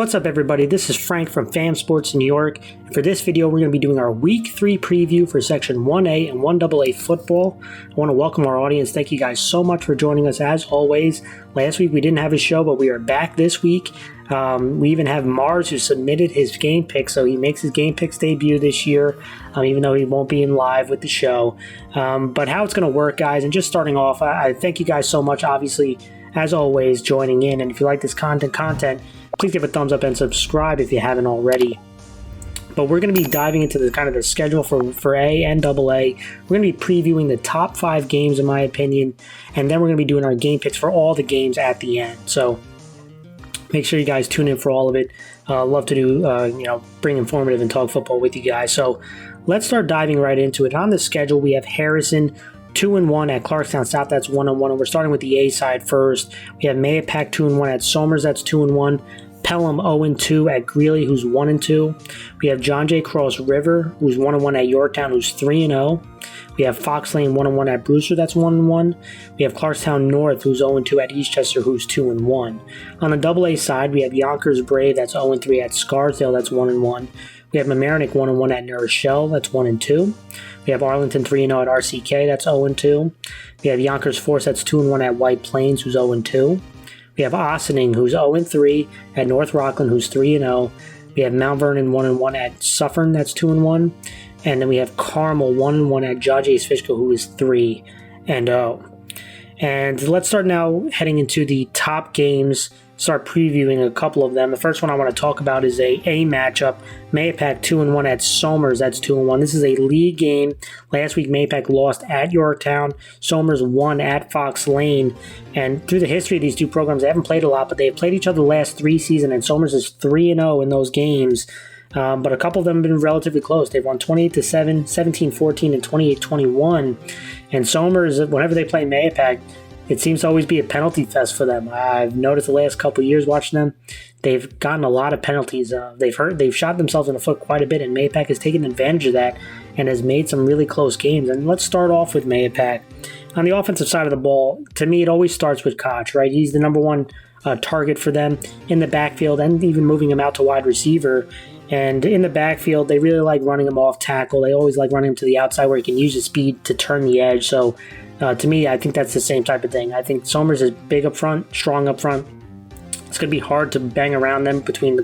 What's up, everybody? This is Frank from Fam Sports in New York. And for this video, we're going to be doing our Week 3 preview for Section 1A and 1AA football. I want to welcome our audience. Thank you guys so much for joining us as always. Last week we didn't have a show, but we are back this week. We even have Mars, who submitted his game picks, so he makes his game picks debut this year, even though he won't be in live with the show. But how it's going to work, guys, and just starting off, I thank you guys so much, obviously, as always, joining in. And if you like this content, please give a thumbs up and subscribe if you haven't already. But we're going to be diving into the schedule for A and AA. We're going to be previewing the top 5 games, in my opinion, and then we're going to be doing our game picks for all the games at the end. So make sure you guys tune in for all of it. Love to do, bring informative and talk football with you guys. So let's start diving right into it. On the schedule, we have Harrison 2-1 at Clarkstown South. That's 1-1, and we're starting with the A side first. We have Mahopac 2-1 at Somers. That's 2-1. Pelham 0-2 at Greeley, who's 1-2. We have John J. Cross River, who's 1-1 at Yorktown, who's 3-0. We have Fox Lane 1-1 at Brewster, that's 1-1. We have Clarkstown North, who's 0-2 at Eastchester, who's 2-1. On the AA side, we have Yonkers Brave, that's 0-3 at Scarsdale, that's 1-1. We have Mamaroneck 1-1 at New Rochelle, that's 1-2. We have Arlington 3-0 at RCK, that's 0-2. We have Yonkers Force, that's 2-1 at White Plains, who's 0-2. We have Ossining, who's 0-3 at North Rockland, who's 3-0. We have Mount Vernon 1-1 at Suffern, that's 2-1. And then we have Carmel 1-1 at Judge Ace Fishkill, who is 3-0. And let's start now heading into the top games. Start previewing a couple of them. The first one I want to talk about is a matchup. Mahopac 2-1 at Somers. That's 2-1. This is a league game. Last week, Mahopac lost at Yorktown. Somers won at Fox Lane. And through the history of these two programs, they haven't played a lot, but they've played each other the last 3 seasons, and Somers is 3-0 in those games. But a couple of them have been relatively close. They've won 28-7, 17-14, and 28-21. And Somers, whenever they play Mahopac, it seems to always be a penalty fest for them. I've noticed the last couple of years watching them, they've gotten a lot of penalties. They've shot themselves in the foot quite a bit, and Mahopac has taken advantage of that and has made some really close games. And let's start off with Mahopac. On the offensive side of the ball, to me, it always starts with Koch, right? He's the number one target for them in the backfield and even moving him out to wide receiver. And in the backfield, they really like running him off tackle. They always like running him to the outside where he can use his speed to turn the edge. So to me, I think that's the same type of thing. I think Somers is big up front, strong up front. It's going to be hard to bang around them between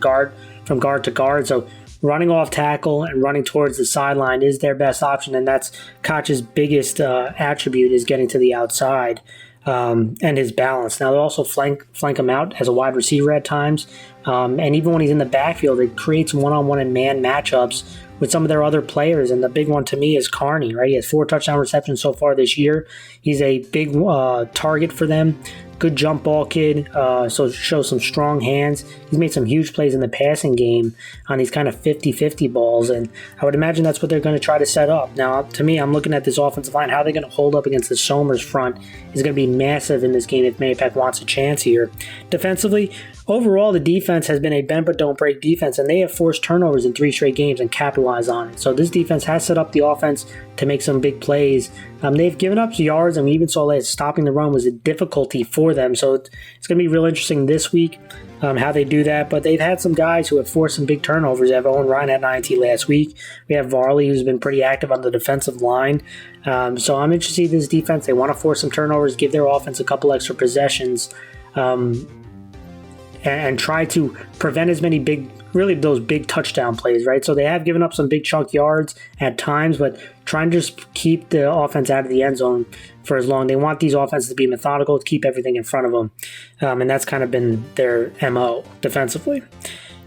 from guard to guard. So running off tackle and running towards the sideline is their best option, and that's Koch's biggest attribute, is getting to the outside and his balance. Now, they'll also flank him out as a wide receiver at times, and even when he's in the backfield, it creates one-on-one and man matchups with some of their other players. And the big one to me is Carney, right? He has 4 touchdown receptions so far this year. He's a big target for them. Good jump ball kid, so shows some strong hands. He's made some huge plays in the passing game on these kind of 50-50 balls, and I would imagine that's what they're going to try to set up. Now, to me, I'm looking at this offensive line. How they're going to hold up against the Somers front is going to be massive in this game if Mahopac wants a chance here. Defensively, overall, the defense has been a bend but don't break defense, and they have forced turnovers in 3 straight games and capitalized on it. So this defense has set up the offense to make some big plays. They've given up yards, and we even saw that stopping the run was a difficulty for them. So it's going to be real interesting this week how they do that. But they've had some guys who have forced some big turnovers. They have Owen Ryan at 90 last week. We have Varley, who's been pretty active on the defensive line. So I'm interested to see this defense. They want to force some turnovers, give their offense a couple extra possessions, and try to prevent as many those big touchdown plays, right? So they have given up some big chunk yards at times, but trying to just keep the offense out of the end zone for as long. They want these offenses to be methodical, to keep everything in front of them, and that's kind of been their MO defensively.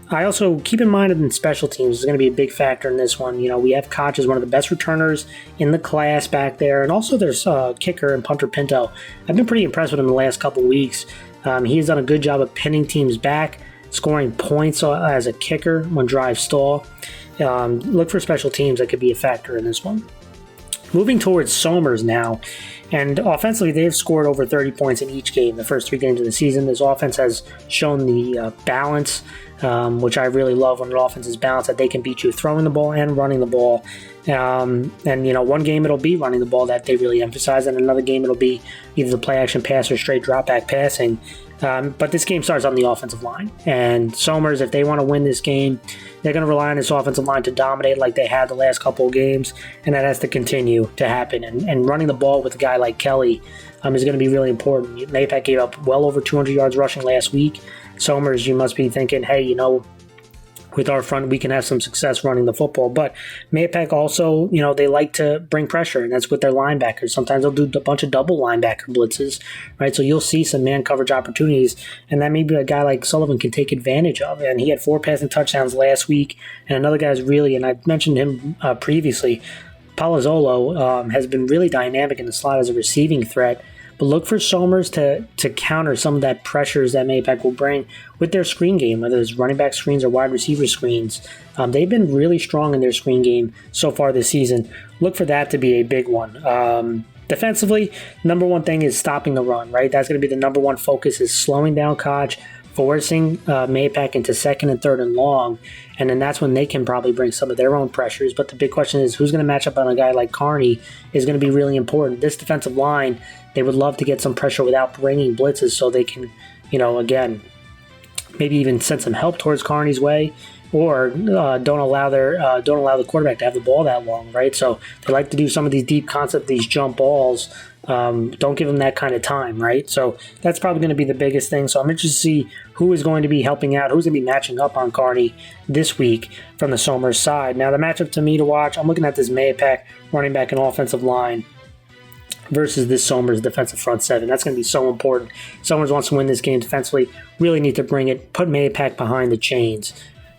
I also keep in mind that in special teams is going to be a big factor in this one. We have Koch as one of the best returners in the class back there, and also there's kicker and punter Pinto. I've been pretty impressed with him the last couple weeks. He has done a good job of pinning teams back, scoring points as a kicker when drives stall. Look for special teams that could be a factor in this one. Moving towards Somers now, and offensively they've scored over 30 points in each game, the first 3 games of the season. This offense has shown the balance, which I really love when an offense is balanced, that they can beat you throwing the ball and running the ball. And one game it'll be running the ball that they really emphasize, and another game it'll be either the play action pass or straight drop back passing. But this game starts on the offensive line. And Somers, if they want to win this game, they're going to rely on this offensive line to dominate like they had the last couple of games. And that has to continue to happen. And running the ball with a guy like Kelly is going to be really important. Mahopac gave up well over 200 yards rushing last week. Somers, you must be thinking, hey, with our front, we can have some success running the football. But Mahopac also, they like to bring pressure, and that's with their linebackers. Sometimes they'll do a bunch of double linebacker blitzes, right? So you'll see some man coverage opportunities, and that maybe a guy like Sullivan can take advantage of. And he had 4 passing touchdowns last week, and another guy's really, and I mentioned him previously, Palazzolo has been really dynamic in the slot as a receiving threat. But look for Somers to counter some of that pressures that Mahopac will bring with their screen game, whether it's running back screens or wide receiver screens. They've been really strong in their screen game so far this season. Look for that to be a big one. Defensively, number one thing is stopping the run, right? That's going to be the number one focus, is slowing down Koch, forcing Mahopac into second and third and long, and then that's when they can probably bring some of their own pressures. But the big question is, who's going to match up on a guy like Carney is going to be really important. This defensive line, they would love to get some pressure without bringing blitzes so they can, again, maybe even send some help towards Carney's way, or don't allow the quarterback to have the ball that long, right? So they like to do some of these deep concept, these jump balls. Don't give them that kind of time, right? So that's probably going to be the biggest thing. So I'm interested to see who is going to be helping out, who's going to be matching up on Carney this week from the Somers side. Now, the matchup to me to watch, I'm looking at this Mahopac running back and offensive line versus this Somers defensive front seven. That's going to be so important. Somers wants to win this game defensively, really need to bring it, put Mahopac behind the chains,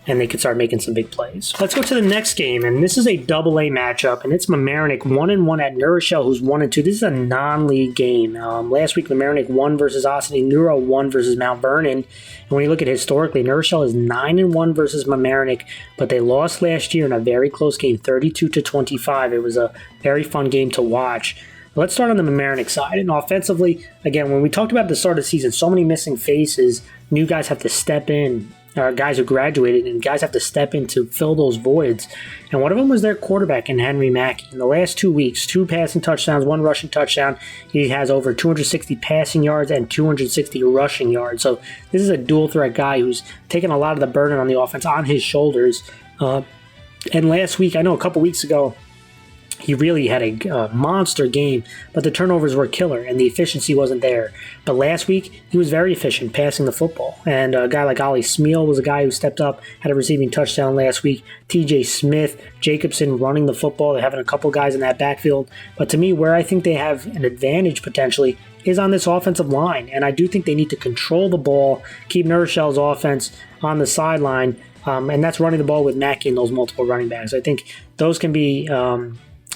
and they could start making some big plays. Let's go to the next game, and this is a double-A matchup, and it's Mamaroneck 1-1 at New Rochelle, who's 1-2. This is a non-league game. Last week, Mamaroneck won versus Austin. Neuro won versus Mount Vernon. And when you look at historically, New Rochelle is 9-1 versus Mamaroneck, but they lost last year in a very close game, 32-25. It was a very fun game to watch. Let's start on the Mamaroneck side. And offensively, again, when we talked about at the start of the season, so many missing faces, new guys have to step in, guys who graduated, and guys have to step in to fill those voids. And one of them was their quarterback in Henry Mackey. In the last 2 weeks, 2 passing touchdowns, 1 rushing touchdown. He has over 260 passing yards and 260 rushing yards. So this is a dual threat guy who's taken a lot of the burden on the offense on his shoulders. And last week, I know a couple weeks ago, he really had a monster game, but the turnovers were killer and the efficiency wasn't there. But last week, he was very efficient passing the football. And a guy like Ollie Smeal was a guy who stepped up, had a receiving touchdown last week. TJ Smith, Jacobson running the football. They're having a couple guys in that backfield. But to me, where I think they have an advantage potentially is on this offensive line. And I do think they need to control the ball, keep New Rochelle's offense on the sideline, and that's running the ball with Mackey and those multiple running backs. I think those can be...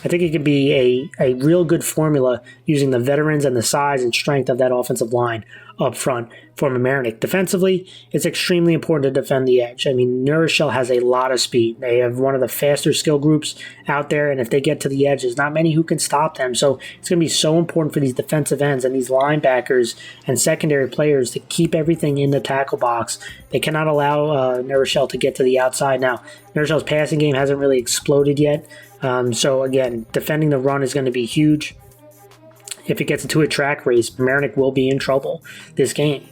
I think it could be a real good formula using the veterans and the size and strength of that offensive line up front for Mamaroneck. Defensively, it's extremely important to defend the edge. I mean, New Rochelle has a lot of speed. They have one of the faster skill groups out there, and if they get to the edge, there's not many who can stop them. So it's going to be so important for these defensive ends and these linebackers and secondary players to keep everything in the tackle box. They cannot allow New Rochelle to get to the outside. Now, New Rochelle's passing game hasn't really exploded yet. So again, defending the run is going to be huge. If it gets into a track race, Mamaroneck will be in trouble this game.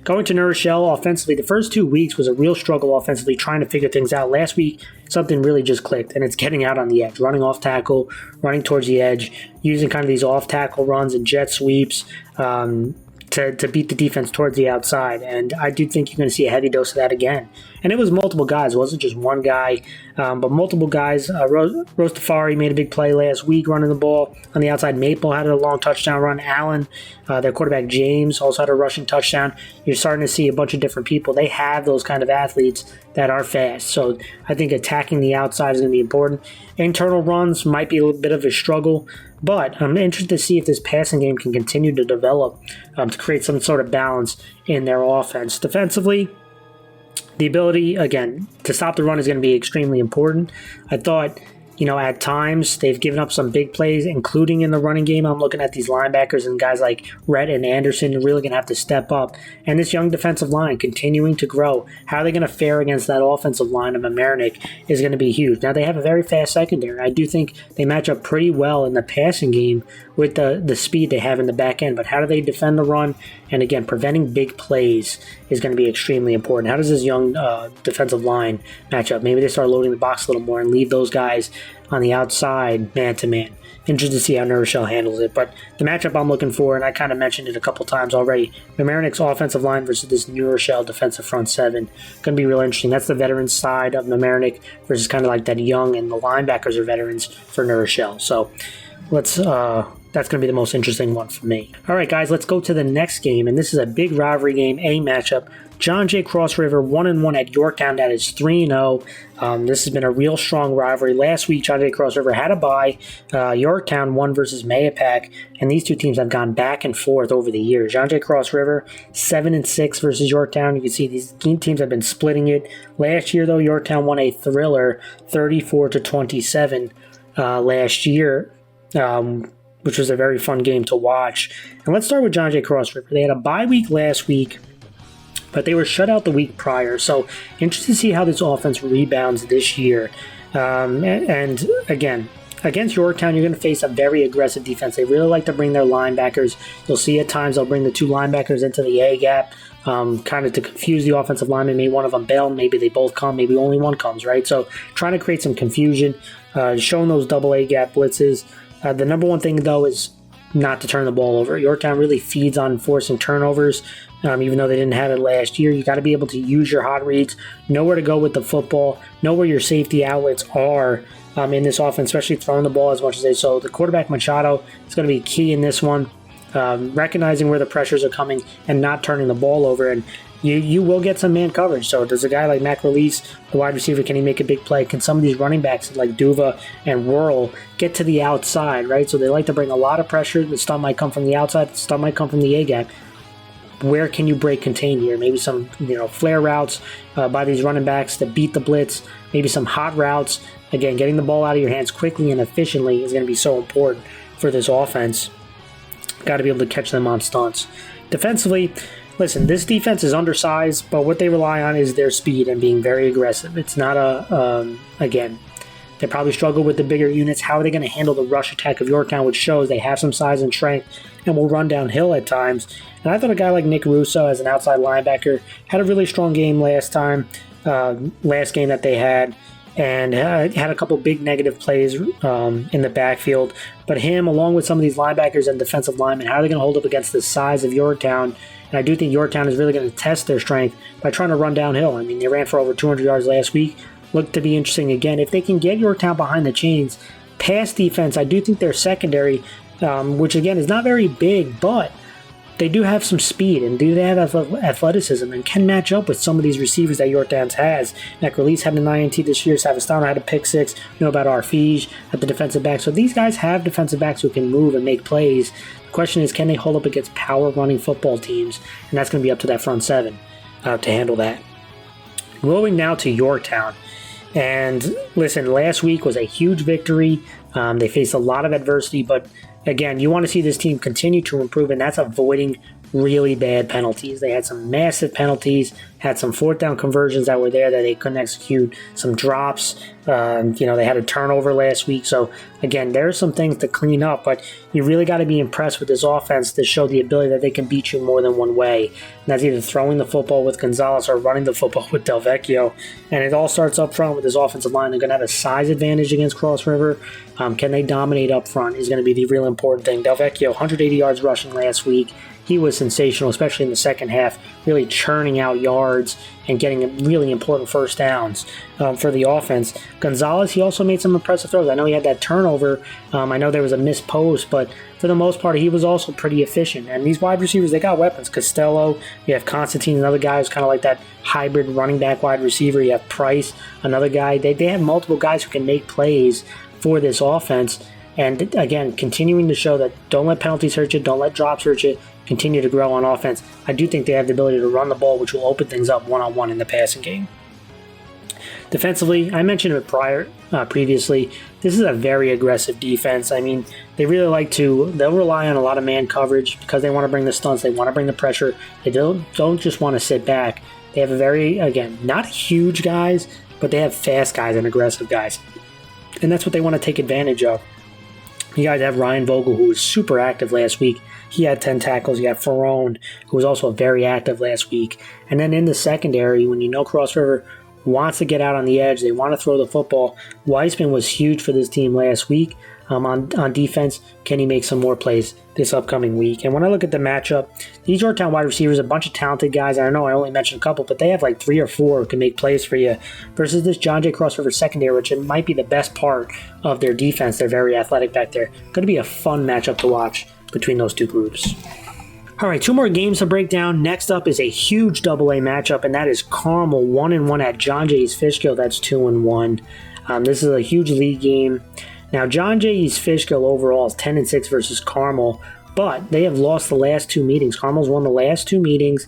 Going to New Rochelle offensively, the first 2 weeks was a real struggle offensively, trying to figure things out. Last week, something really just clicked, and it's getting out on the edge, running off tackle, running towards the edge, using kind of these off tackle runs and jet sweeps to beat the defense towards the outside. And I do think you're going to see a heavy dose of that again. And it was multiple guys. It wasn't just one guy, but multiple guys. Rostafari made a big play last week running the ball on the outside. Maple had a long touchdown run. Allen, their quarterback James, also had a rushing touchdown. You're starting to see a bunch of different people. They have those kind of athletes that are fast. So I think attacking the outside is going to be important. Internal runs might be a little bit of a struggle, but I'm interested to see if this passing game can continue to develop to create some sort of balance in their offense. Defensively, the ability, again, to stop the run is going to be extremely important. I thought, at times they've given up some big plays, including in the running game. I'm looking at these linebackers and guys like Rhett and Anderson are really going to have to step up. And this young defensive line continuing to grow. How are they going to fare against that offensive line of Mamaroneck is going to be huge. Now, they have a very fast secondary. I do think they match up pretty well in the passing game with the speed they have in the back end. But how do they defend the run? And again, preventing big plays is going to be extremely important. How does this young defensive line match up? Maybe they start loading the box a little more and leave those guys on the outside man-to-man. Interested to see how New Rochelle handles it. But the matchup I'm looking for, and I kind of mentioned it a couple times already, Mamaroneck's offensive line versus this New Rochelle defensive front seven. Going to be real interesting. That's the veteran side of Mamaroneck versus kind of like that young, and the linebackers are veterans for New Rochelle. So that's going to be the most interesting one for me. All right, guys, let's go to the next game, and this is a big rivalry game, a matchup. John Jay Cross River 1-1 at Yorktown. That is 3-0. This has been a real strong rivalry. Last week, John Jay Cross River had a bye. Yorktown won versus Mahopac, and these two teams have gone back and forth over the years. John Jay Cross River 7-6 versus Yorktown. You can see these teams have been splitting it. Last year, though, Yorktown won a thriller 34-27 last year. Which was a very fun game to watch. And let's start with John Jay Cross River. They had a bye week last week, but they were shut out the week prior. So interested to see how this offense rebounds this year. And again, against Yorktown, you're going to face a very aggressive defense. They really like to bring their linebackers. You'll see at times they'll bring the two linebackers into the A-gap, kind of to confuse the offensive lineman. Maybe one of them bail, maybe they both come, maybe only one comes, right? So trying to create some confusion, showing those double A-gap blitzes. The number one thing, though, is not to turn the ball over. Yorktown really feeds on forcing turnovers, even though they didn't have it last year. You got to be able to use your hot reads, know where to go with the football, know where your safety outlets are in this offense, especially throwing the ball as much as they. So the quarterback, Machado, is going to be key in this one, recognizing where the pressures are coming and not turning the ball over. And you will get some man coverage. So does a guy like Mac Release, the wide receiver, can he make a big play? Can some of these running backs like Duva and Whirl get to the outside, right? So they like to bring a lot of pressure. The stunt might come from the outside. The stunt might come from the A-gap. Where can you break contain here? Maybe some flare routes by these running backs to beat the blitz. Maybe some hot routes. Again, getting the ball out of your hands quickly and efficiently is going to be so important for this offense. Got to be able to catch them on stunts. Defensively, listen, this defense is undersized, but what they rely on is their speed and being very aggressive. It's not again, they probably struggle with the bigger units. How are they going to handle the rush attack of Yorktown, which shows they have some size and strength and will run downhill at times. And I thought a guy like Nick Russo as an outside linebacker had a really strong game last game that they had, and had a couple big negative plays in the backfield. But him, along with some of these linebackers and defensive linemen, how are they going to hold up against the size of Yorktown? And I do think Yorktown is really going to test their strength by trying to run downhill. I mean, they ran for over 200 yards last week. Looked to be interesting again. If they can get Yorktown behind the chains, pass defense, I do think their secondary, which again is not very big, but they do have some speed and do they have athleticism and can match up with some of these receivers that Yorktown has. Mac Release had an INT this year. Savastano had a pick six. You know about Arfige at the defensive back. So these guys have defensive backs who can move and make plays. The question is, can they hold up against power running football teams? And that's going to be up to that front seven to handle that. Moving now to Yorktown. And listen, last week was a huge victory. They faced a lot of adversity, but again, you want to see this team continue to improve, and that's avoiding really bad penalties. They had some massive penalties, had some fourth down conversions that were there that they couldn't execute, some drops. They had a turnover last week. So again, there's some things to clean up, but you really got to be impressed with this offense to show the ability that they can beat you more than one way. And that's either throwing the football with Gonzalez or running the football with Del Vecchio. And it all starts up front with this offensive line. They're going to have a size advantage against Cross River. Can they dominate up front is going to be the real important thing. Del Vecchio, 180 yards rushing last week. He was sensational, especially in the second half, really churning out yards and getting really important first downs for the offense. Gonzalez, he also made some impressive throws. I know he had that turnover. I know there was a missed post, but for the most part, he was also pretty efficient. And these wide receivers, they got weapons. Costello, you have Constantine, another guy who's kind of like that hybrid running back wide receiver. You have Price, another guy. They have multiple guys who can make plays for this offense. And again, continuing to show that don't let penalties hurt you, don't let drops hurt you, continue to grow on offense. I do think they have the ability to run the ball, which will open things up one-on-one in the passing game. Defensively, I mentioned it previously, this is a very aggressive defense. I mean, they really they'll rely on a lot of man coverage because they want to bring the stunts, they want to bring the pressure. They don't just want to sit back. They have a very, again, not huge guys, but they have fast guys and aggressive guys. And that's what they want to take advantage of. You guys have Ryan Vogel, who was super active last week, he had 10 tackles. You got Ferrone, who was also very active last week. And then in the secondary, when you know Cross River wants to get out on the edge, they want to throw the football. Weisman was huge for this team last week on defense. Can he make some more plays this upcoming week? And when I look at the matchup, these Georgetown wide receivers, a bunch of talented guys. I know I only mentioned a couple, but they have like 3 or 4 who can make plays for you versus this John Jay Cross River secondary, which it might be the best part of their defense. They're very athletic back there. Going to be a fun matchup to watch between those two groups. All right, 2 more games to break down. Next up is a huge double-A matchup, and that is Carmel 1-1 at John Jay East Fishkill. That's 2-1. This is a huge league game. Now, John Jay East Fishkill overall is 10-6 versus Carmel, but they have lost the last 2 meetings. Carmel's won the last 2 meetings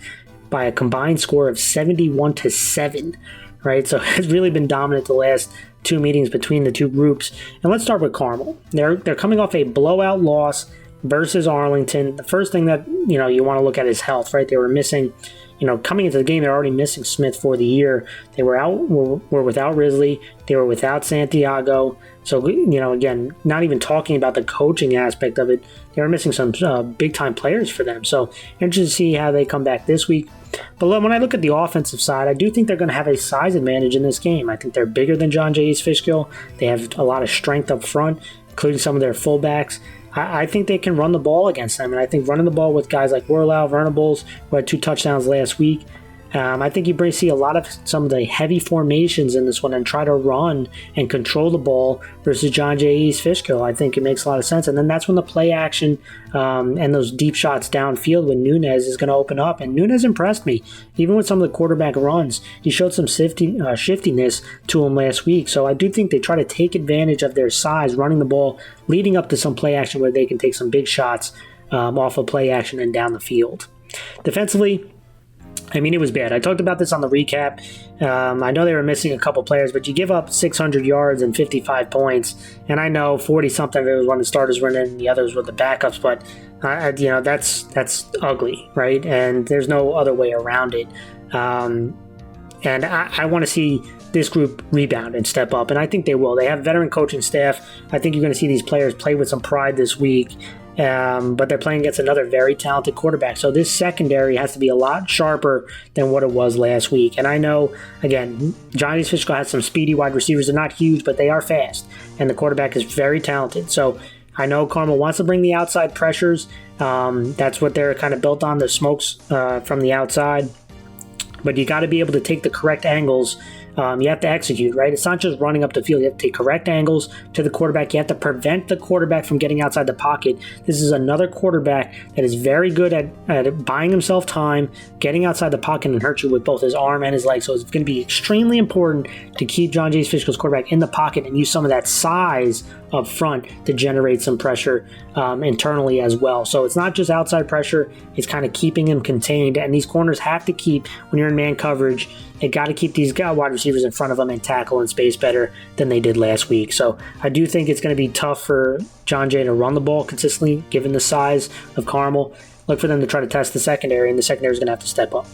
by a combined score of 71-7, right? So it's really been dominant the last 2 meetings between the two groups. And let's start with Carmel. They're coming off a blowout loss versus Arlington. The first thing that you want to look at is health, right? They were missing, coming into the game, they're already missing Smith for the year. They were without Risley. They were without Santiago. So, again, not even talking about the coaching aspect of it, they were missing some big-time players for them. So, interested to see how they come back this week. But when I look at the offensive side, I do think they're going to have a size advantage in this game. I think they're bigger than John Jay East Fishkill. They have a lot of strength up front, including some of their fullbacks. I think they can run the ball against them, and I think running the ball with guys like Werlau, Vernables, who had 2 touchdowns last week, I think you see a lot of some of the heavy formations in this one and try to run and control the ball versus John Jay East Fishkill. I think it makes a lot of sense. And then that's when the play action and those deep shots downfield with Nunez is going to open up. And Nunez impressed me. Even with some of the quarterback runs, he showed some shiftiness to him last week. So I do think they try to take advantage of their size, running the ball, leading up to some play action where they can take some big shots off of play action and down the field. Defensively, it was bad. I talked about this on the recap. I know they were missing a couple players, but you give up 600 yards and 55 points. And I know 40-something of it was when the starters were in and the others were the backups, but that's ugly, right? And there's no other way around it. And I want to see this group rebound and step up, and I think they will. They have veteran coaching staff. I think you're going to see these players play with some pride this week. But they're playing against another very talented quarterback. So this secondary has to be a lot sharper than what it was last week. And I know, again, John East Fishkill has some speedy wide receivers. They're not huge, but they are fast. And the quarterback is very talented. So I know Carmel wants to bring the outside pressures. That's what they're kind of built on, the smokes from the outside. But you got to be able to take the correct angles. You have to execute, right? It's not just running up the field. You have to take correct angles to the quarterback. You have to prevent the quarterback from getting outside the pocket. This is another quarterback that is very good at buying himself time, getting outside the pocket and hurt you with both his arm and his leg. So it's going to be extremely important to keep John Jay East Fishkill's quarterback in the pocket and use some of that size up front to generate some pressure internally as well. So it's not just outside pressure. It's kind of keeping him contained. And these corners have to keep, when you're in man coverage, they got to keep these wide receivers in front of them and tackle in space better than they did last week. So I do think it's going to be tough for John Jay to run the ball consistently, given the size of Carmel. Look for them to try to test the secondary, and the secondary is going to have to step up.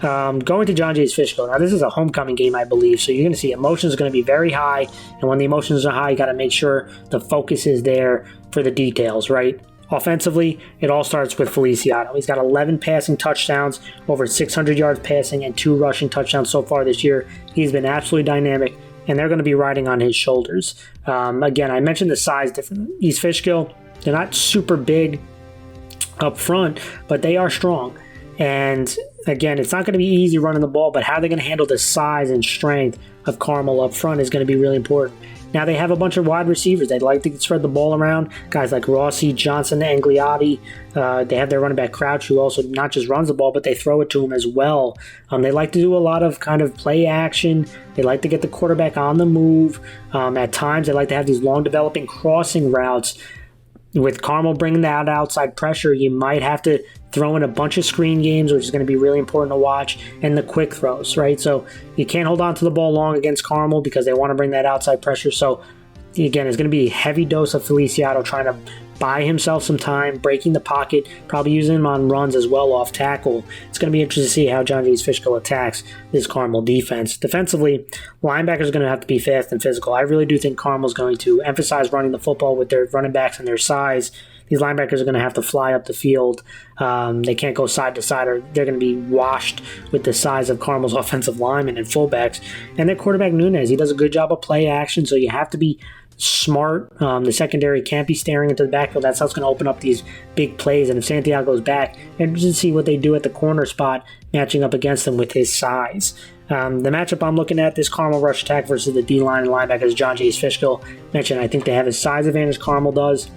Going to John Jay East Fishkill. Now, this is a homecoming game, I believe, so you're going to see emotions are going to be very high, and when the emotions are high, you got to make sure the focus is there for the details, right? Offensively, it all starts with Feliciano. He's got 11 passing touchdowns, over 600 yards passing, and 2 rushing touchdowns so far this year. He's been absolutely dynamic, and they're going to be riding on his shoulders. Again, I mentioned the size difference. East Fishkill, they're not super big up front, but they are strong. And again, it's not going to be easy running the ball, but how they're going to handle the size and strength of Carmel up front is going to be really important. Now, they have a bunch of wide receivers. They like to spread the ball around. Guys like Rossi, Johnson, Angliotti. They have their running back Crouch, who also not just runs the ball, but they throw it to him as well. They like to do a lot of kind of play action. They like to get the quarterback on the move. At times, they like to have these long developing crossing routes. With Carmel bringing that outside pressure, you might have to throw in a bunch of screen games, which is going to be really important to watch, and the quick throws, right? So you can't hold on to the ball long against Carmel because they want to bring that outside pressure. So again, it's going to be a heavy dose of Feliciano trying to buy himself some time, breaking the pocket, probably using him on runs as well off tackle. It's going to be interesting to see how John Jay East Fishkill attacks this Carmel defense. Defensively, linebackers are going to have to be fast and physical. I really do think Carmel's going to emphasize running the football with their running backs and their size. these linebackers are going to have to fly up the field. They can't go side to side, or they're going to be washed with the size of Cardinals' offensive linemen and fullbacks. And their quarterback, Nunez, he does a good job of play action, so you have to be smart. The secondary can't be staring into the backfield. That's how it's going to open up these big plays. And if Santiago's back, and just see what they do at the corner spot, matching up against them with his size. The matchup I'm looking at, this Carmel rush attack versus the D-line and linebackers, John Chase Fishkill mentioned, I think they have a size advantage, Carmel does,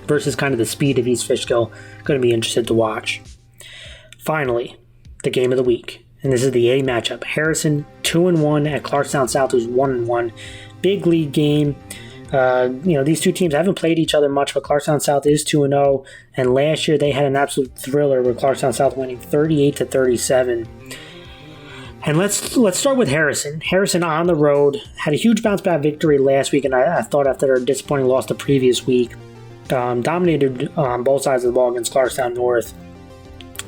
versus kind of the speed of East Fishkill. Going to be interested to watch. Finally, the game of the week. And this is the A matchup. Harrison 2-1 at Clarkstown South, who's 1-1. Big league game. These two teams haven't played each other much, but Clarkstown South is 2-0. And last year they had an absolute thriller with Clarkstown South winning 38-37. And let's start with Harrison. Harrison on the road had a huge bounce back victory last week, and I thought after their disappointing loss the previous week, dominated both sides of the ball against Clarkstown North.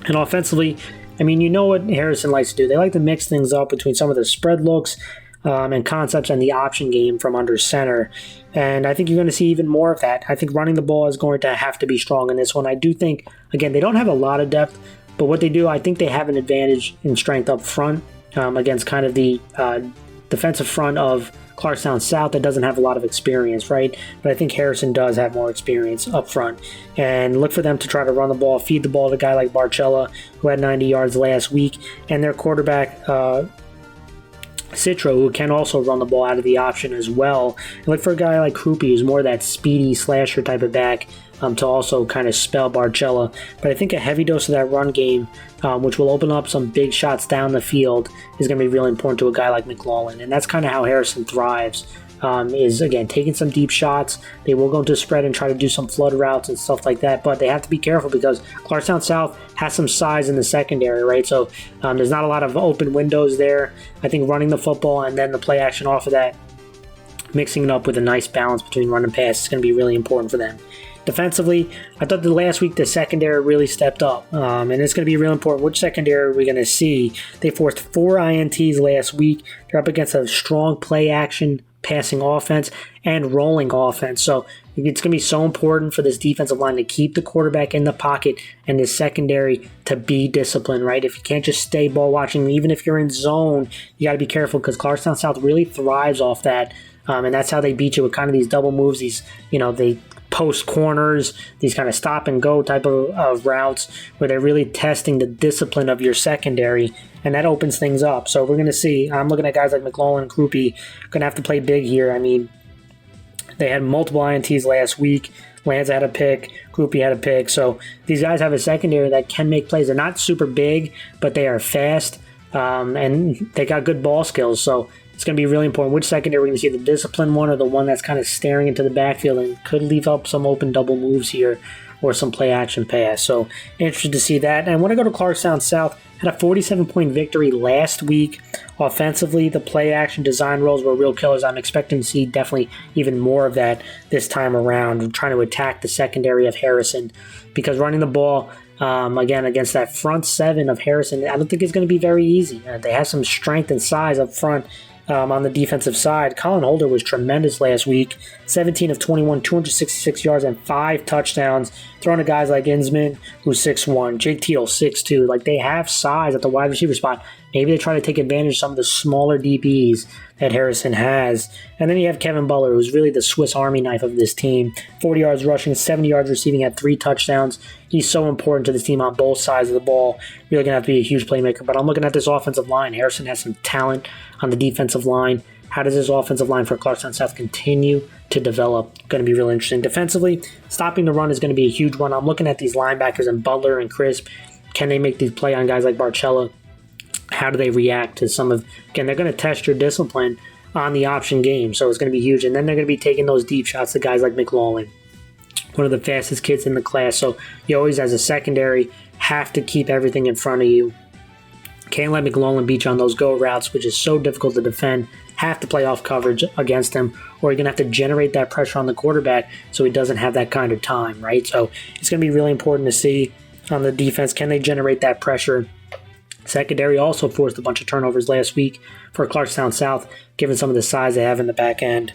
And offensively, I mean, you know what Harrison likes to do. They like to mix things up between some of the spread looks and concepts and the option game from under center. And I think you're going to see even more of that. I think running the ball is going to have to be strong in this one. I do think, again, they don't have a lot of depth, but what they do, I think they have an advantage in strength up front against kind of the defensive front of Clarkstown South that doesn't have a lot of experience, right? But I think Harrison does have more experience up front. And look for them to try to run the ball, feed the ball to a guy like Barcella, who had 90 yards last week, and their quarterback, Citro, who can also run the ball out of the option as well. And look for a guy like Krupe, who's more that speedy slasher type of back, to also kind of spell Barcella. But I think a heavy dose of that run game, which will open up some big shots down the field, is going to be really important to a guy like McLaughlin. And that's kind of how Harrison thrives, is, again, taking some deep shots. They will go into spread and try to do some flood routes and stuff like that. But they have to be careful because Clarkstown South has some size in the secondary, right? So there's not a lot of open windows there. I think running the football and then the play action off of that, mixing it up with a nice balance between run and pass, is going to be really important for them. Defensively, I thought the last week the secondary really stepped up, and it's going to be real important. Which secondary are we going to see? They forced 4 INTs last week. They're up against a strong play action passing offense and rolling offense. So it's going to be so important for this defensive line to keep the quarterback in the pocket and the secondary to be disciplined, right? If you can't just stay ball watching, even if you're in zone, you got to be careful because Clarkstown South really thrives off that. And that's how they beat you with kind of these double moves, they post corners, these kind of stop and go type of routes where they're really testing the discipline of your secondary, and that opens things up. So we're going to see, I'm looking at guys like McLaughlin and Krupe going to have to play big here. I mean, they had multiple INTs last week. Lanza had a pick, Krupe had a pick. So these guys have a secondary that can make plays. They're not super big, but they are fast, and they got good ball skills. So it's going to be really important which secondary we're going to see, the disciplined one or the one that's kind of staring into the backfield and could leave up some open double moves here or some play action pass. So interested to see that. And I want to go to Clarkstown South. Had a 47-point victory last week. Offensively, the play action design roles were real killers. I'm expecting to see definitely even more of that this time around. I'm trying to attack the secondary of Harrison because running the ball, again, against that front seven of Harrison, I don't think it's going to be very easy. They have some strength and size up front. On the defensive side, Colin Holder was tremendous last week. 17 of 21, 266 yards and 5 touchdowns. Throwing to guys like Insman, who's 6'1", Jake Teetle, 6'2". Like, they have size at the wide receiver spot. Maybe they try to take advantage of some of the smaller DBs that Harrison has. And then you have Kevin Butler, who's really the Swiss Army knife of this team. 40 yards rushing, 70 yards receiving, had 3 touchdowns. He's so important to this team on both sides of the ball. Really going to have to be a huge playmaker. But I'm looking at this offensive line. Harrison has some talent on the defensive line. How does this offensive line for Clarkstown South continue to develop? Going to be really interesting. Defensively, stopping the run is going to be a huge one. I'm looking at these linebackers and Butler and Crisp. Can they make these play on guys like Barcella? How do they react to some of... Again, they're going to test your discipline on the option game, so it's going to be huge. And then they're going to be taking those deep shots to guys like McLaughlin, one of the fastest kids in the class. So you always, as a secondary, have to keep everything in front of you. Can't let McLaughlin beat you on those go routes, which is so difficult to defend. Have to play off coverage against him, or you're going to have to generate that pressure on the quarterback so he doesn't have that kind of time, right? So it's going to be really important to see on the defense, can they generate that pressure? Secondary also forced a bunch of turnovers last week for Clarkstown South, given some of the size they have in the back end.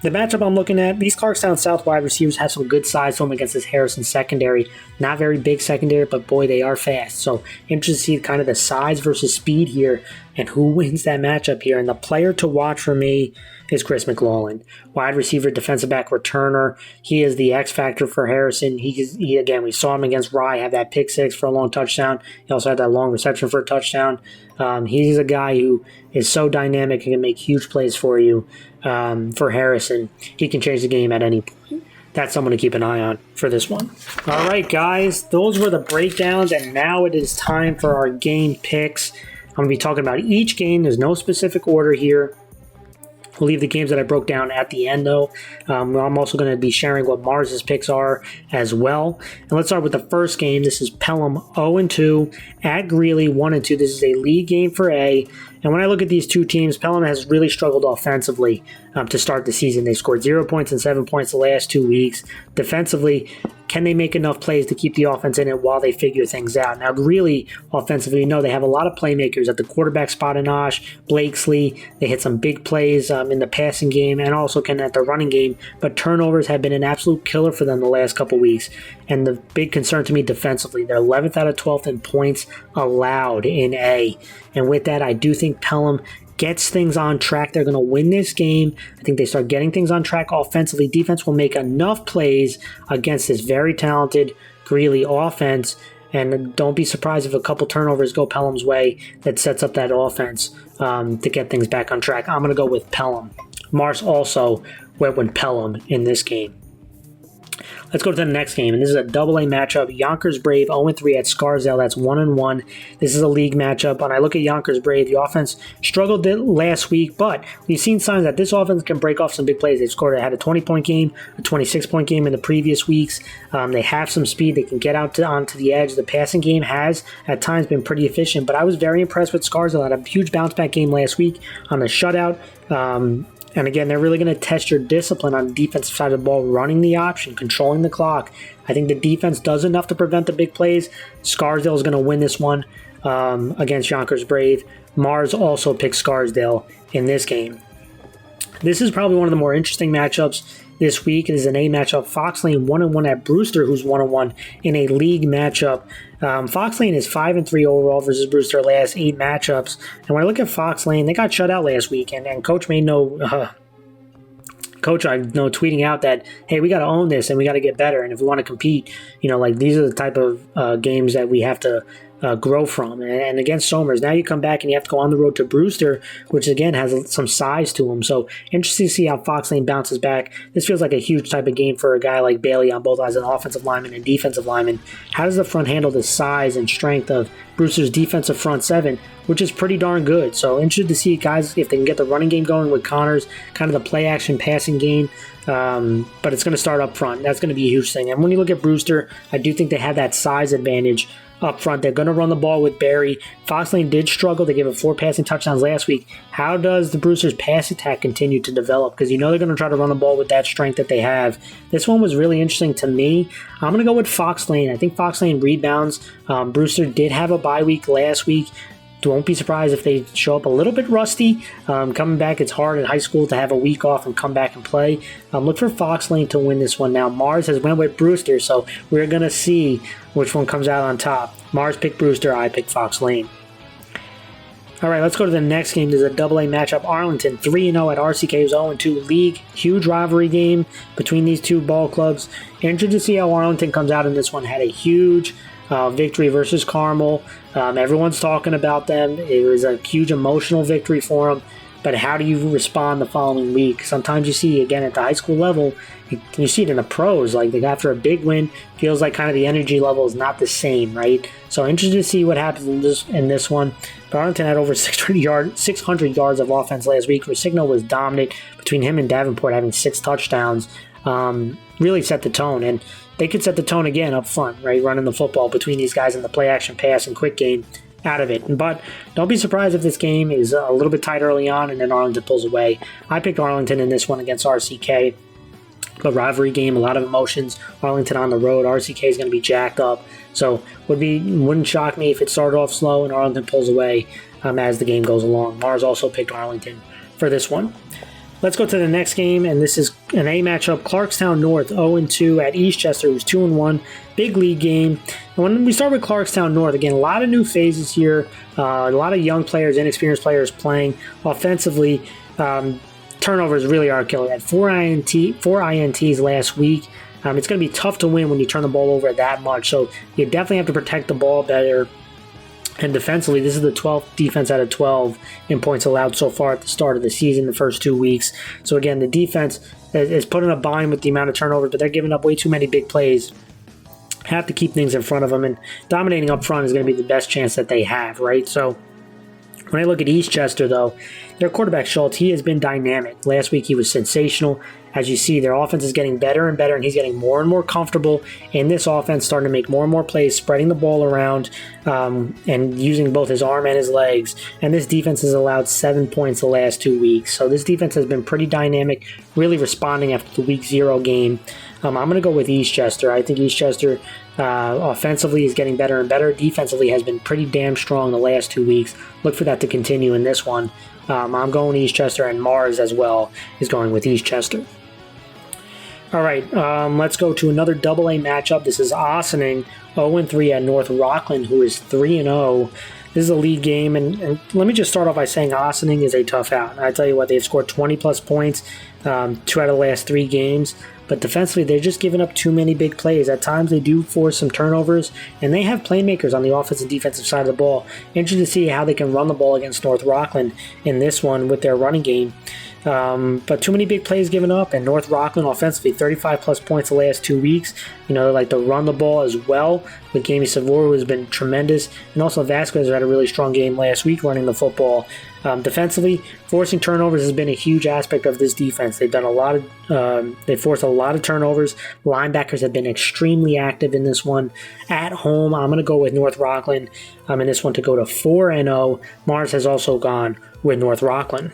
The matchup I'm looking at, these Clarkstown South wide receivers have some good size to them against this Harrison secondary. Not very big secondary, but boy, they are fast. So interested to see kind of the size versus speed here and who wins that matchup here. And the player to watch for me is Chris McLaughlin. Wide receiver, defensive back, returner. He is the X factor for Harrison. He again, we saw him against Rye have that pick six for a long touchdown. He also had that long reception for a touchdown. He's a guy who is so dynamic and can make huge plays for you. For Harrison, he can change the game at any point. That's someone to keep an eye on for this one. All right, guys, those were the breakdowns, and now it is time for our game picks. I'm going to be talking about each game. There's no specific order here. We'll leave the games that I broke down at the end, though. I'm also going to be sharing what Mars's picks are as well. And let's start with the first game. This is Pelham 0-2 at Greeley 1-2. This is a league game for A. And when I look at these two teams, Pelham has really struggled offensively to start the season. They scored 0 points and 7 points the last 2 weeks. Defensively, can they make enough plays to keep the offense in it while they figure things out? Now, Greeley, offensively, they have a lot of playmakers at the quarterback spot in Osh, Blakesley. They hit some big plays in the passing game and also can at the running game. But turnovers have been an absolute killer for them the last couple weeks. And the big concern to me defensively, they're 11th out of 12th in points allowed in A. And with that, I do think Pelham gets things on track. They're going to win this game. I think they start getting things on track offensively. Defense will make enough plays against this very talented Greeley offense. And don't be surprised if a couple turnovers go Pelham's way that sets up that offense to get things back on track. I'm going to go with Pelham. Mars also went with Pelham in this game. Let's go to the next game, and this is a double-A matchup. Yonkers Brave 0-3 at Scarsdale. That's 1-1. This is a league matchup. When I look at Yonkers Brave, the offense struggled last week, but we've seen signs that this offense can break off some big plays. Had a 20-point game, a 26-point game in the previous weeks. They have some speed. They can get onto the edge. The passing game has, at times, been pretty efficient, but I was very impressed with Scarsdale. Had a huge bounce-back game last week on the shutout. And again, they're really going to test your discipline on the defensive side of the ball, running the option, controlling the clock. I think the defense does enough to prevent the big plays. Scarsdale is going to win this one against Yonkers Brave. Mars also picks Scarsdale in this game. This is probably one of the more interesting matchups this week. It is an A matchup. Fox Lane 1-1 at Brewster, who's 1-1 in a league matchup. Fox Lane is 5-3 overall versus Brewster last 8 matchups. And when I look at Fox Lane, they got shut out last week, and Coach made Coach, I know, tweeting out that, hey, we got to own this and we got to get better. And if we want to compete, these are the type of games that we have to grow from. And against Somers, now you come back and you have to go on the road to Brewster, which again has some size to him. So interesting to see how Fox Lane bounces back. This feels like a huge type of game for a guy like Bailey on both sides, an offensive lineman and defensive lineman. How does the front handle the size and strength of Brewster's defensive front seven, which is pretty darn good? So interested to see guys if they can get the running game going with Connors, kind of the play action passing game. But it's going to start up front. That's going to be a huge thing. And when you look at Brewster, I do think they have that size advantage up front. They're going to run the ball with Barry. Fox Lane did struggle. They gave up 4 passing touchdowns last week. How does the Brewster's pass attack continue to develop? Because they're going to try to run the ball with that strength that they have. This one was really interesting to me. I'm going to go with Fox Lane. I think Fox Lane rebounds. Brewster did have a bye week last week. Don't be surprised if they show up a little bit rusty. Coming back, it's hard in high school to have a week off and come back and play. Look for Fox Lane to win this one. Now, Mars has went with Brewster, so we're going to see which one comes out on top. Mars picked Brewster, I picked Fox Lane. All right, let's go to the next game. There's a double-A matchup. Arlington 3-0 at RCK's 0-2 league. Huge rivalry game between these two ball clubs. Interested to see how Arlington comes out in this one. Had a huge victory versus Carmel. Everyone's talking about them. It was a huge emotional victory for them. But how do you respond the following week? Sometimes you see, again, at the high school level, you see it in the pros. Like after a big win, feels like kind of the energy level is not the same, right? So interested to see what happens in this one. But Arlington had over 600 yards of offense last week. Rosigno was dominant between him and Davenport, having 6 touchdowns. Really set the tone. And they could set the tone again up front, right? Running the football between these guys in the play action pass and quick game out of it. But don't be surprised if this game is a little bit tight early on and then Arlington pulls away. I picked Arlington in this one against RCK. A rivalry game, a lot of emotions. Arlington on the road. RCK is going to be jacked up. So wouldn't shock me if it started off slow and Arlington pulls away as the game goes along. Mars also picked Arlington for this one. Let's go to the next game, and this is an A matchup. Clarkstown North 0-2 at Eastchester, who's 2-1. Big league game. And when we start with Clarkstown North, again, a lot of new phases here. A lot of young players, inexperienced players playing offensively. Turnovers really are killer. Had four INTs last week. It's going to be tough to win when you turn the ball over that much. So you definitely have to protect the ball better. And defensively, this is the 12th defense out of 12 in points allowed so far at the start of the season, the first 2 weeks. So again, the defense is put in a bind with the amount of turnovers, but they're giving up way too many big plays. Have to keep things in front of them, and dominating up front is going to be the best chance that they have, right? So when I look at Eastchester, though, their quarterback, Schultz, he has been dynamic. Last week, he was sensational. As you see, their offense is getting better and better, and he's getting more and more comfortable in this offense, starting to make more and more plays, spreading the ball around, and using both his arm and his legs. And this defense has allowed 7 points the last 2 weeks. So this defense has been pretty dynamic, really responding after the week 0 game. I'm going to go with Eastchester. I think Eastchester offensively is getting better and better. Defensively has been pretty damn strong the last 2 weeks. Look for that to continue in this one. I'm going Eastchester, and Mars as well is going with Eastchester. All right, let's go to another AA matchup. This is Ossining 0-3 at North Rockland, who is 3-0. This is a league game, and let me just start off by saying Ossining is a tough out. I tell you what, they've scored 20-plus points 2 out of the last 3 games, but defensively, they're just giving up too many big plays. At times, they do force some turnovers, and they have playmakers on the offensive and defensive side of the ball. Interested to see how they can run the ball against North Rockland in this one with their running game. But too many big plays given up, and North Rockland offensively 35-plus points the last 2 weeks. They like to run the ball as well with Gamey Savor, who has been tremendous, and also Vasquez had a really strong game last week running the football. Defensively, forcing turnovers has been a huge aspect of this defense. They've done a lot of, they forced a lot of turnovers. Linebackers have been extremely active in this one. At home, I'm going to go with North Rockland in this one to go to 4-0. Mars has also gone with North Rockland.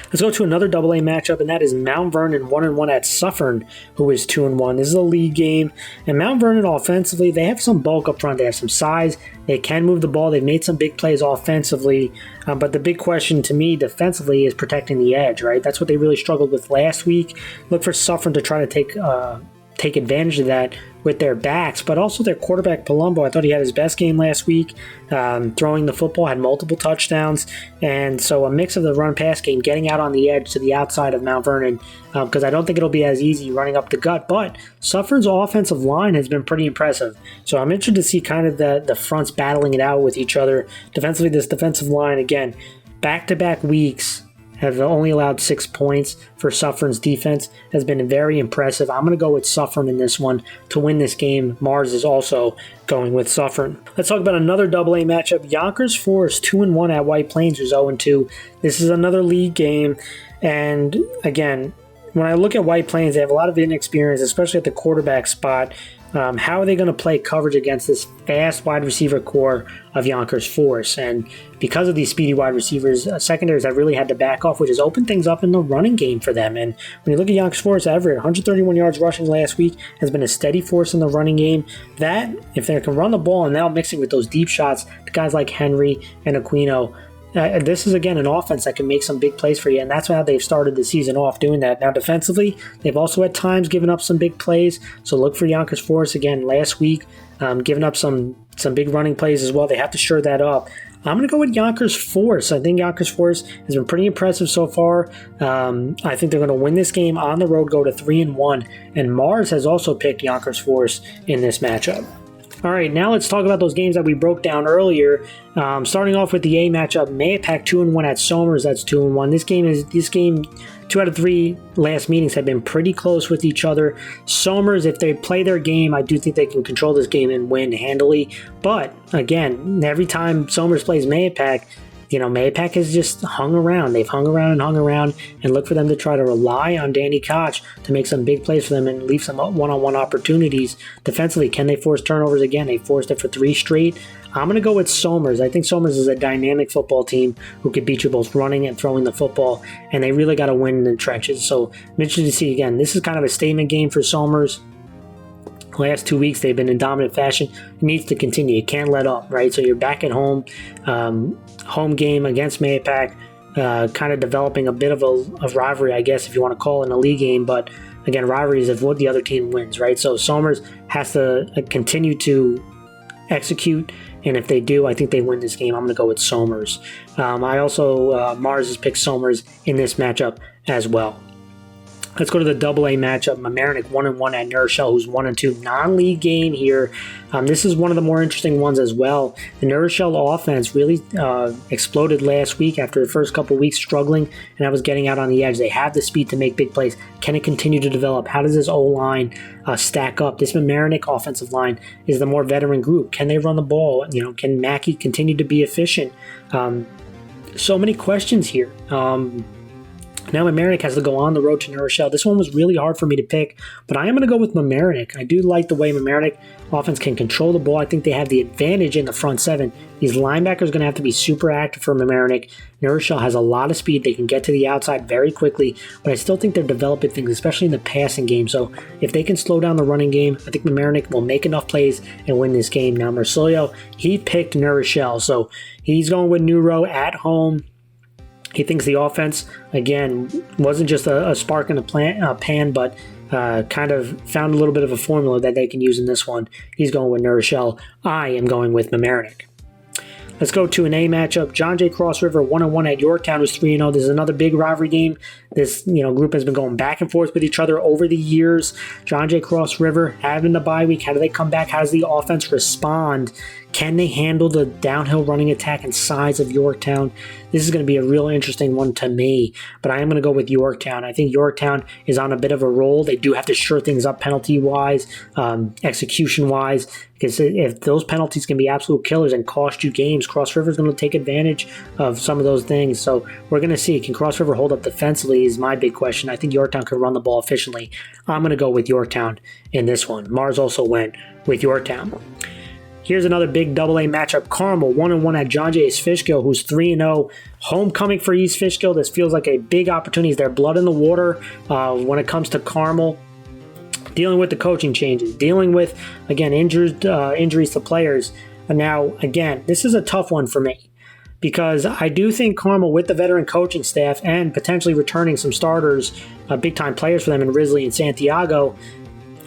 Let's go to another AA matchup, and that is Mount Vernon 1-1 at Suffern, who is 2-1. This is a league game, and Mount Vernon offensively, they have some bulk up front. They have some size. They can move the ball. They've made some big plays offensively, but the big question to me defensively is protecting the edge, right? That's what they really struggled with last week. Look for Suffern to try to take advantage of that with their backs, but also their quarterback Palumbo. I thought he had his best game last week, throwing the football, had multiple touchdowns, and so a mix of the run-pass game, getting out on the edge to the outside of Mount Vernon, because I don't think it'll be as easy running up the gut, but Suffern's offensive line has been pretty impressive, so I'm interested to see kind of the fronts battling it out with each other. Defensively, this defensive line, again, back-to-back weeks, have only allowed 6 points for Suffern's defense, has been very impressive. I'm going to go with Suffern in this one to win this game. Mars is also going with Suffern. Let's talk about another AA matchup. Yonkers Forest 2-1 at White Plains, who's 0-2. This is another league game, and again, when I look at White Plains, they have a lot of inexperience, especially at the quarterback spot. How are they going to play coverage against this fast wide receiver core of Yonkers Forest? And because of these speedy wide receivers, secondaries have really had to back off, which has opened things up in the running game for them. And when you look at Yonkers Forest, Everett, 131 yards rushing last week, has been a steady force in the running game. That, if they can run the ball and now mixing with those deep shots to guys like Henry and Aquino, this is, again, an offense that can make some big plays for you, and that's how they've started the season off doing that. Now, defensively, they've also at times given up some big plays, so look for Yonkers Forest, again, last week, giving up some big running plays as well. They have to shore that up. I'm going to go with Yonkers Forest. I think Yonkers Forest has been pretty impressive so far. I think they're going to win this game on the road, go to 3-1, and Mars has also picked Yonkers Forest in this matchup. All right, now let's talk about those games that we broke down earlier. Starting off with the A matchup, Mahopac 2-1 at Somers. That's 2-1. This game, 2 out of 3 last meetings have been pretty close with each other. Somers, if they play their game, I do think they can control this game and win handily. But again, every time Somers plays Mahopac, Mahopac has just hung around. They've hung around, and look for them to try to rely on Danny Koch to make some big plays for them and leave some one-on-one opportunities. Defensively, can they force turnovers again? They forced it for 3 straight. I'm going to go with Somers. I think Somers is a dynamic football team who could beat you both running and throwing the football, and they really got to win in the trenches. So I'm interested to see, again, this is kind of a statement game for Somers. Last 2 weeks, they've been in dominant fashion. It needs to continue. You can't let up, right? So you're back at home, home game against Mahopac. kind of developing a bit of a rivalry, I guess, if you want to call it in a league game. But again, rivalries of what the other team wins, right? So Somers has to continue to execute, and if they do, I think they win this game. I'm going to go with Somers. I also, Mars has picked Somers in this matchup as well. Let's go to the AA matchup. Mamaroneck 1-1 at New Rochelle, who's 1-2. Non-league game here. This is one of the more interesting ones as well. The New Rochelle offense really exploded last week after the first couple weeks struggling, and I was getting out on the edge. They have the speed to make big plays. Can it continue to develop? How does this O-line stack up? This Mamaroneck offensive line is the more veteran group. Can they run the ball? Can Mackey continue to be efficient? So many questions here. Now Mamaroneck has to go on the road to New Rochelle. This one was really hard for me to pick, but I am going to go with Mamaroneck. I do like the way Mamaroneck offense can control the ball. I think they have the advantage in the front seven. These linebackers are going to have to be super active for Mamaroneck. New Rochelle has a lot of speed. They can get to the outside very quickly, but I still think they're developing things, especially in the passing game. So if they can slow down the running game, I think Mamaroneck will make enough plays and win this game. Now Marsilio, he picked New Rochelle, so he's going with New Row at home. He thinks the offense, again, wasn't just a spark in a pan, but kind of found a little bit of a formula that they can use in this one. He's going with New Rochelle. I am going with Mamaroneck. Let's go to an A matchup. John Jay Cross River 1-1 at Yorktown, who's 3-0. This is another big rivalry game. This group has been going back and forth with each other over the years. John Jay Cross River having the bye week. How do they come back? How does the offense respond? Can they handle the downhill running attack and size of Yorktown? This is going to be a real interesting one to me, but I am going to go with Yorktown. I think Yorktown is on a bit of a roll. They do have to shore things up penalty-wise, execution-wise, because if those penalties can be absolute killers and cost you games, Cross River is going to take advantage of some of those things. So we're going to see, can Cross River hold up defensively is my big question. I think Yorktown can run the ball efficiently. I'm going to go with Yorktown in this one. Mars also went with Yorktown. Here's another big AA matchup. Carmel 1-1 at John Jay East Fishkill, who's 3-0. Homecoming for East Fishkill. This feels like a big opportunity. Their blood in the water when it comes to Carmel. Dealing with the coaching changes. Dealing with, again, injuries to players. And now, again, this is a tough one for me, because I do think Carmel, with the veteran coaching staff and potentially returning some starters, big-time players for them in Risley and Santiago,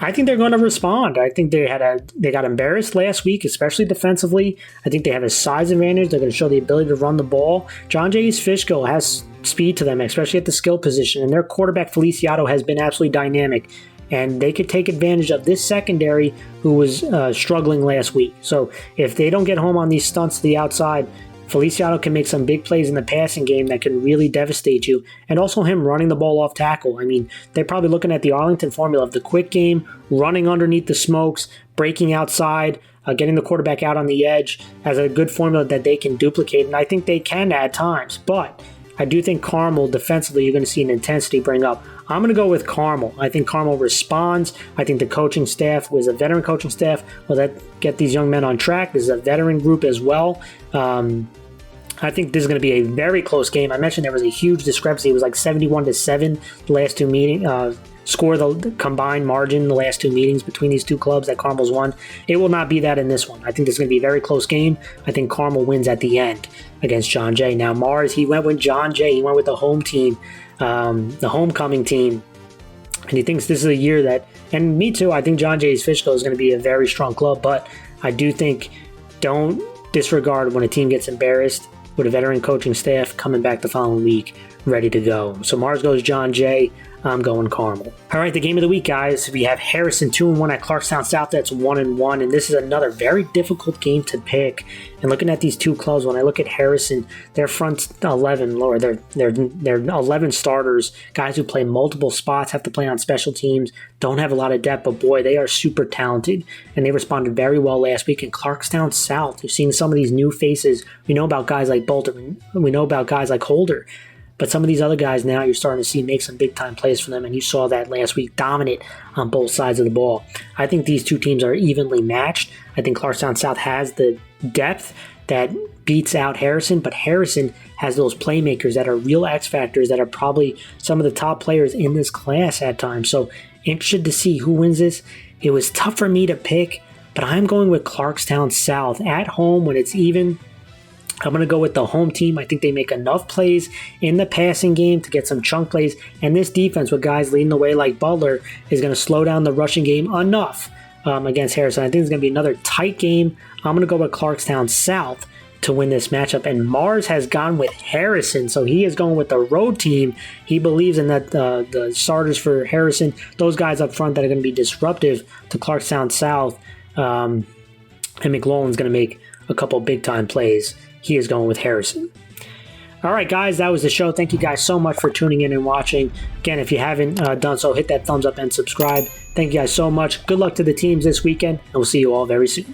I think they're going to respond. I think they got embarrassed last week, especially defensively. I think they have a size advantage. They're going to show the ability to run the ball. John Jay East Fishkill has speed to them, especially at the skill position, and their quarterback Feliciano has been absolutely dynamic. And they could take advantage of this secondary who was struggling last week. So if they don't get home on these stunts to the outside, Feliciano can make some big plays in the passing game that can really devastate you. And also him running the ball off tackle. I mean, they're probably looking at the Arlington formula of the quick game, running underneath the smokes, breaking outside, getting the quarterback out on the edge as a good formula that they can duplicate. And I think they can at times. But I do think Carmel, defensively, you're going to see an intensity bring up. I'm going to go with Carmel. I think Carmel responds. I think the coaching staff was a veteran coaching staff. Will get these young men on track? This is a veteran group as well. I think this is going to be a very close game. I mentioned there was a huge discrepancy. It was like 71-7 the last two meetings. Score the combined margin the last two meetings between these two clubs that Carmel's won. It will not be that in this one. I think this is going to be a very close game. I think Carmel wins at the end against John Jay. Now Mars, he went with John Jay. He went with the home team, the homecoming team. And he thinks this is a year that, and me too, I think John Jay East Fishkill is going to be a very strong club. But I do think don't disregard when a team gets embarrassed with a veteran coaching staff coming back the following week ready to go. So Mars goes John Jay. I'm going Carmel. All right, the game of the week, guys. We have Harrison 2-1 at Clarkstown South. That's 1-1, and this is another very difficult game to pick. And looking at these two clubs, when I look at Harrison, their front 11, or their 11 starters, guys who play multiple spots, have to play on special teams, don't have a lot of depth, but boy, they are super talented, and they responded very well last week. In Clarkstown South, you're seeing some of these new faces. We know about guys like Bolton. We know about guys like Holder. But some of these other guys now you're starting to see make some big-time plays for them, and you saw that last week, dominant on both sides of the ball. I think these two teams are evenly matched. I think Clarkstown South has the depth that beats out Harrison, but Harrison has those playmakers that are real X-factors that are probably some of the top players in this class at times. So interested to see who wins this. It was tough for me to pick, but I'm going with Clarkstown South at home when it's even. I'm going to go with the home team. I think they make enough plays in the passing game to get some chunk plays. And this defense with guys leading the way like Butler is going to slow down the rushing game enough against Harrison. I think it's going to be another tight game. I'm going to go with Clarkstown South to win this matchup. And Mars has gone with Harrison, so he is going with the road team. He believes in that the starters for Harrison, those guys up front that are going to be disruptive to Clarkstown South. And McLaurin's going to make a couple big-time plays. He is going with Harrison. All right, guys, that was the show. Thank you guys so much for tuning in and watching. Again, if you haven't done so, hit that thumbs up and subscribe. Thank you guys so much. Good luck to the teams this weekend, and we'll see you all very soon.